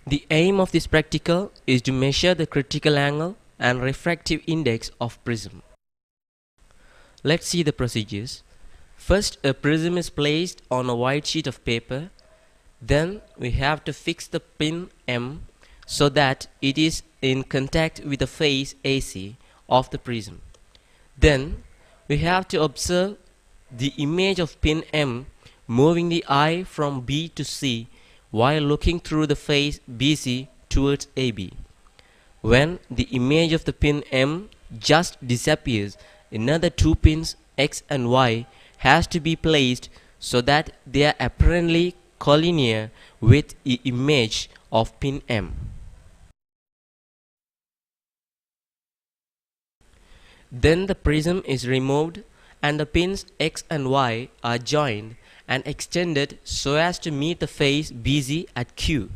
The aim of this practical is to measure the critical angle and refractive index of prism. Let's see the procedures. First, a prism is placed on a white sheet of paper. Then we have to fix the pin M so that it is in contact with the face AC of the prism. Then we have to observe the image of pin M moving the eye from B to C while looking through the face BC towards AB. When the image of the pin M just disappears, another two pins X and Y has to be placed so that they are apparently collinear with the image of pin M. Then the prism is removed and the pins X and Y are joined and extended so as to meet the face BC at Q.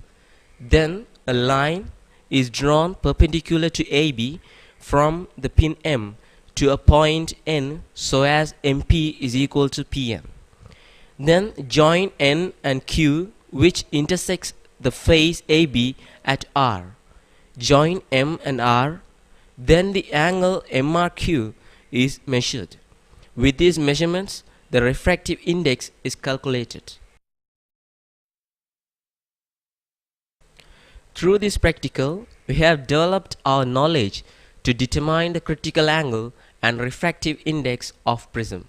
Then a line is drawn perpendicular to AB from the pin M to a point N so as MP is equal to PM. Then join N and Q, which intersects the face AB at R. Join M and R. Then the angle MRQ is measured. With these measurements, the refractive index is calculated. Through this practical, we have developed our knowledge to determine the critical angle and refractive index of prism.